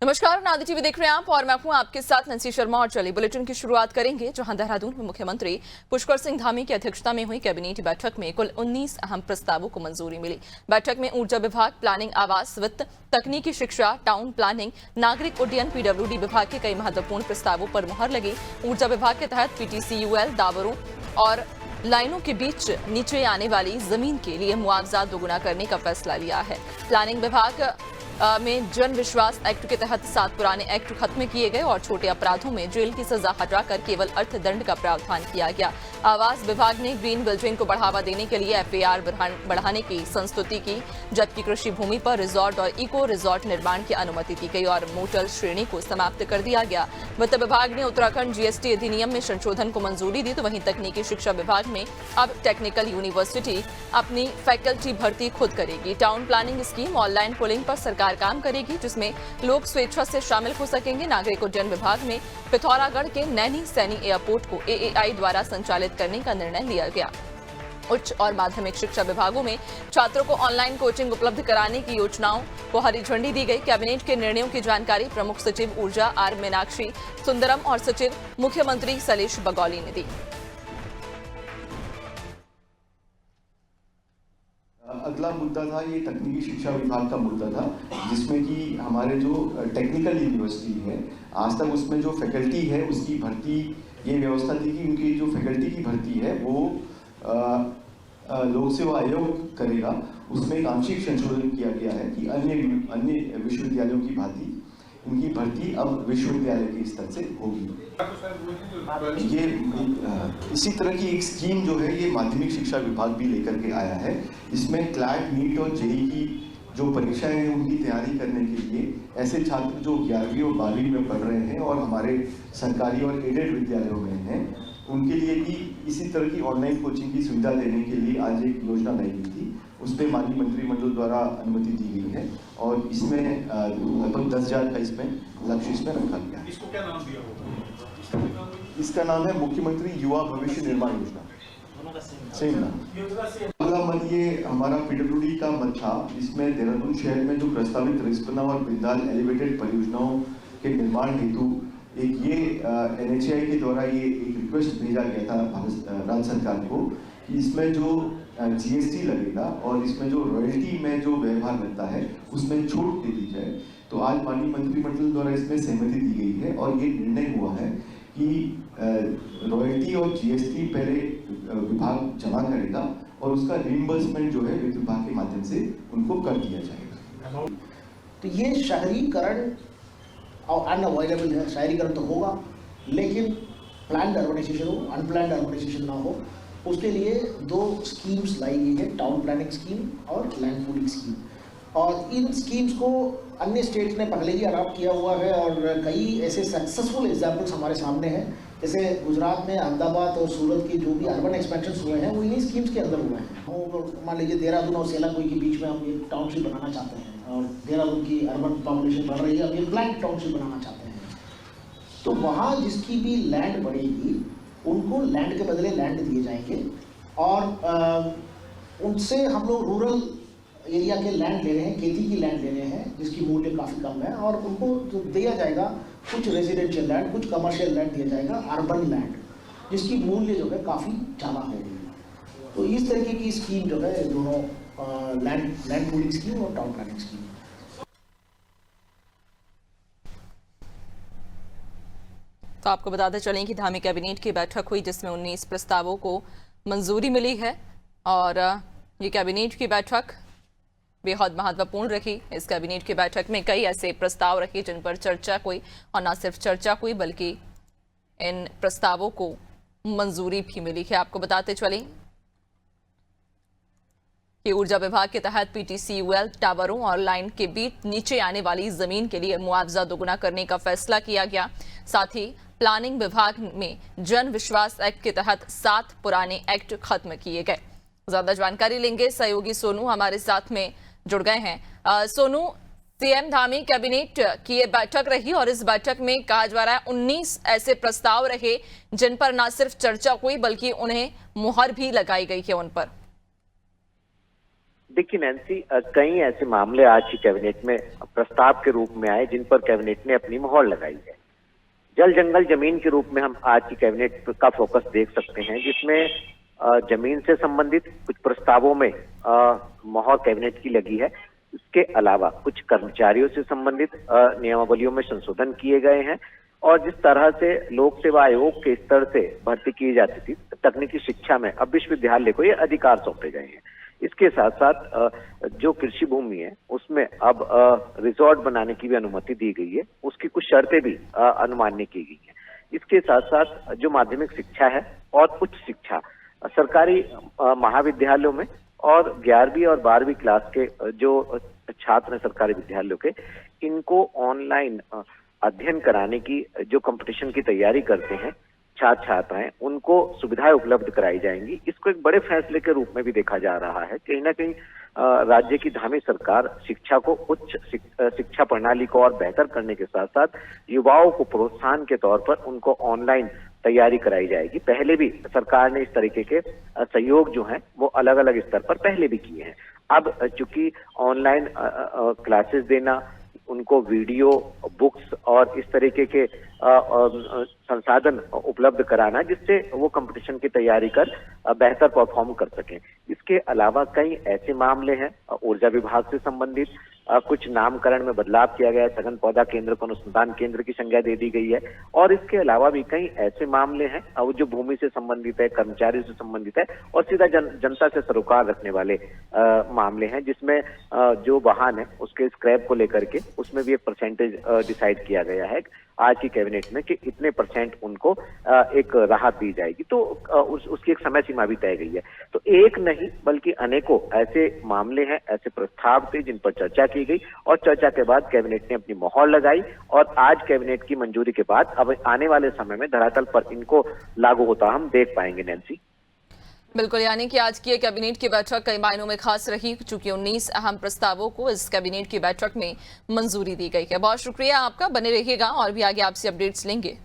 नमस्कार, नादी टीवी देख रहे हैं आप और मैं हूं आपके साथ नंसी शर्मा। और चलिए बुलेटिन की शुरुआत करेंगे, जहां देहरादून में मुख्यमंत्री पुष्कर सिंह धामी की अध्यक्षता में हुई कैबिनेट बैठक में कुल 19 अहम प्रस्तावों को मंजूरी मिली। बैठक में ऊर्जा विभाग, प्लानिंग, आवास, वित्त, तकनीकी शिक्षा, टाउन प्लानिंग, नागरिक उड्डयन, पीडब्ल्यूडी विभाग के कई महत्वपूर्ण प्रस्तावों पर मुहर लगी। ऊर्जा विभाग के तहत पीटीसीयूएल टावरों और लाइनों के बीच नीचे आने वाली जमीन के लिए मुआवजा दोगुना करने का फैसला लिया है। प्लानिंग विभाग में जन विश्वास एक्ट के तहत 7 पुराने एक्ट खत्म किए गए और छोटे अपराधों में जेल की सजा हटाकर केवल अर्थदंड का प्रावधान किया गया। आवास विभाग ने ग्रीन बिल्डिंग को बढ़ावा देने के लिए एफएआर बढ़ाने की संस्तुति की, जबकि कृषि भूमि पर रिजॉर्ट और इको रिजॉर्ट निर्माण की अनुमति दी गई और मोटल श्रेणी को समाप्त कर दिया गया। वित्त विभाग ने उत्तराखंड जीएसटी अधिनियम में संशोधन को मंजूरी दी, तो वहीं तकनीकी शिक्षा विभाग में अब टेक्निकल यूनिवर्सिटी अपनी फैकल्टी भर्ती खुद करेगी। Town planning scheme online polling पर सरकार काम करेगी, जिसमें लोग स्वेच्छा से शामिल हो सकेंगे। नागरिक उड्डयन विभाग में पिथौरागढ़ के नैनी सैनी एयरपोर्ट को एएआई द्वारा संचालित करने का निर्णय लिया गया। उच्च और माध्यमिक शिक्षा विभागों में छात्रों को ऑनलाइन कोचिंग उपलब्ध कराने की योजनाओं को हरी झंडी दी गई। कैबिनेट के निर्णयों की जानकारी प्रमुख सचिव ऊर्जा आर मीनाक्षी सुंदरम और सचिव मुख्यमंत्री सलेश बगौली ने दी। अगला मुद्दा था ये तकनीकी शिक्षा विभाग का मुद्दा था, जिसमें कि हमारे जो टेक्निकल यूनिवर्सिटी है, आज तक उसमें जो फैकल्टी है उसकी भर्ती, ये व्यवस्था थी कि उनकी जो फैकल्टी की भर्ती है वो लोक सेवा आयोग करेगा। उसमें एक आंशिक संशोधन किया गया है कि अन्य विश्वविद्यालयों की भांति इनकी भर्ती अब विश्वविद्यालय के स्तर से होगी। ये इसी तरह की एक स्कीम जो है ये माध्यमिक शिक्षा विभाग भी लेकर के आया है। इसमें क्लैट, नीट और जेईई की जो परीक्षाएं हैं उनकी तैयारी करने के लिए ऐसे छात्र जो 11वीं और 12वीं में पढ़ रहे हैं और हमारे सरकारी और एडेड विद्यालयों में हैं, उनके लिए भी इसी तरह की ऑनलाइन कोचिंग की सुविधा देने के लिए आज एक योजना लाई गई थी। उस पर माननीय मंत्रिमंडल द्वारा अनुमति दी गई है और इसमें लगभग 10,000 का इसमें लक्ष्य इसमें रखा गया है। इसको क्या नाम दिया होगा? इसका नाम है मुख्यमंत्री युवा भविष्य निर्माण योजना। सेम नाम। अगला मत ये हमारा पीडब्ल्यूडी का मत था। इसमें देहरादून शहर में जो प्रस्तावित रिस्पना और बिंदाल एलिवेटेड परियोजनाओं के निर्माण हेतु एक ये एनएचएआई के द्वारा ये एक रिक्वेस्ट भेजा गया था भारत राज्य सरकार को कि इसमें जो जीएसटी लगेगा और इसमें जो रॉयल्टी में जो व्यवहार लगता है उसमें छूट दे दी जाए। तो आज माननीय मंत्रिमंडल द्वारा इसमें सहमति दी गई है और ये निर्णय हुआ है कि रॉयल्टी और जीएसटी पहले विभाग जमा करेगा और उसका रिइंबर्समेंट जो है वित्त विभाग के माध्यम से उनको कर दिया जाएगा। तो ये शहरीकरण और अनअवॉइडेबल है। शहरीकरण तो होगा, लेकिन प्लान्ड अर्बनाइजेशन हो, अनप्लान्ड अर्बनाइजेशन ना हो, उसके लिए 2 स्कीम्स लाई गई है, टाउन प्लानिंग स्कीम और लैंड पूलिंग स्कीम। और इन स्कीम्स को अन्य स्टेट्स ने पहले ही अडॉप्ट किया हुआ है और कई ऐसे सक्सेसफुल एग्जाम्पल्स हमारे सामने हैं। जैसे गुजरात में अहमदाबाद और सूरत के जो भी अर्बन एक्सपेंशन हुए हैं वो इन्हीं स्कीम्स के अंदर हुए हैं। मान लीजिए देहरादून और सेलाकुई के बीच में हम एक टाउनशिप बनाना चाहते हैं और देहरादून की अर्बन पॉपुलेशन बढ़ रही है, अब एक प्लान्ड टाउनशिप बनाना चाहते हैं। तो वहाँ जिसकी भी लैंड बढ़ेगी उनको लैंड के बदले लैंड दिए जाएंगे और उनसे हम लोग रूरल एरिया के लैंड ले रहे हैं, खेती की लैंड ले रहे हैं जिसकी मूल्य काफ़ी कम है, और उनको जो दिया जाएगा कुछ रेजिडेंशियल लैंड, कुछ कमर्शियल लैंड दिया जाएगा, अर्बन लैंड जिसकी मूल्य जो है काफ़ी ज़्यादा होगी। तो इस तरीके की स्कीम जो है दोनों लैंड पूलिंग स्कीम और टाउन प्लानिंग स्कीम। तो आपको बताते चलें कि धामी कैबिनेट की बैठक हुई जिसमें 19 प्रस्तावों को मंजूरी मिली है और ये कैबिनेट की बैठक बेहद महत्वपूर्ण रही। इस कैबिनेट की बैठक में कई ऐसे प्रस्ताव रखे जिन पर चर्चा हुई और न सिर्फ चर्चा हुई बल्कि इन प्रस्तावों को मंजूरी भी मिली है। आपको बताते चलें कि ऊर्जा विभाग के तहत पीटीसीयूएल टावरों और लाइन के बीच नीचे आने वाली जमीन के लिए मुआवजा दोगुना करने का फैसला किया गया। साथ ही प्लानिंग विभाग में जन विश्वास एक्ट के तहत 7 पुराने एक्ट खत्म किए गए। ज्यादा जानकारी लेंगे, सहयोगी सोनू हमारे साथ में जुड़ गए हैं। सोनू, सीएम धामी कैबिनेट की ये बैठक रही और इस बैठक में कहा जा रहा है 19 ऐसे प्रस्ताव रहे जिन पर न सिर्फ चर्चा हुई बल्कि उन्हें मुहर भी लगाई गई है उन पर। देखिए नैन्सी, कई ऐसे मामले आज की कैबिनेट में प्रस्ताव के रूप में आए जिन पर कैबिनेट ने अपनी मोहर लगाई है। जल जंगल जमीन के रूप में हम आज की कैबिनेट का फोकस देख सकते हैं, जिसमें जमीन से संबंधित कुछ प्रस्तावों में मोहर कैबिनेट की लगी है। इसके अलावा कुछ कर्मचारियों से संबंधित नियमावलियों में संशोधन किए गए हैं और जिस तरह से लोक सेवा आयोग के स्तर से भर्ती की जाती थी तकनीकी शिक्षा में, अब विश्वविद्यालय को ये अधिकार सौंपे गए हैं। इसके साथ साथ जो कृषि भूमि है उसमें अब रिजॉर्ट बनाने की भी अनुमति दी गई है, उसकी कुछ शर्तें भी अनुमान्य की गई है। इसके साथ साथ जो माध्यमिक शिक्षा है और उच्च शिक्षा सरकारी महाविद्यालयों में और 11वीं और 12वीं क्लास के जो छात्र हैं सरकारी विद्यालयों के, इनको ऑनलाइन अध्ययन कराने की जो कंपटीशन की तैयारी करते हैं छात्र छात्राएं, उनको सुविधाएं उपलब्ध कराई जाएंगी। इसको एक बड़े फैसले के रूप में भी देखा जा रहा है। कहीं ना कहीं राज्य की धामी सरकार शिक्षा को, उच्च शिक्षा प्रणाली को और बेहतर करने के साथ साथ युवाओं को प्रोत्साहन के तौर पर उनको ऑनलाइन तैयारी कराई जाएगी। पहले भी सरकार ने इस तरीके के सहयोग जो हैं वो अलग अलग स्तर पर पहले भी किए हैं। अब चूंकि ऑनलाइन क्लासेस देना, उनको वीडियो, बुक्स और इस तरीके के संसाधन उपलब्ध कराना जिससे वो कंपटीशन की तैयारी कर बेहतर परफॉर्म कर सकें। इसके अलावा कई ऐसे मामले हैं ऊर्जा विभाग से संबंधित, कुछ नामकरण में बदलाव किया गया है, सघन पौधा केंद्र को अनुसंधान केंद्र की संज्ञा दे दी गई है और इसके अलावा भी कई ऐसे मामले हैं जो भूमि से संबंधित है, कर्मचारी से संबंधित है और सीधा जनता से सरोकार रखने वाले मामले हैं, जिसमें जो वाहन है उसके स्क्रैप को लेकर के उसमें भी एक परसेंटेज डिसाइड किया गया है आज की कैबिनेट में कि इतने % उनको एक राहत दी जाएगी। तो उसकी एक समय सीमा भी तय गई है। तो एक नहीं बल्कि अनेकों ऐसे मामले हैं, ऐसे प्रस्ताव थे जिन पर चर्चा की गई और चर्चा के बाद कैबिनेट ने अपनी मोहर लगाई और आज कैबिनेट की मंजूरी के बाद अब आने वाले समय में धरातल पर इनको लागू होता हम देख पाएंगे। नैन्सी, बिल्कुल, यानी कि आज की ये कैबिनेट की बैठक कई मायनों में खास रही, चूंकि 19 अहम प्रस्तावों को इस कैबिनेट की बैठक में मंजूरी दी गई है। बहुत शुक्रिया आपका, बने रहिएगा और भी आगे आपसे अपडेट्स लेंगे।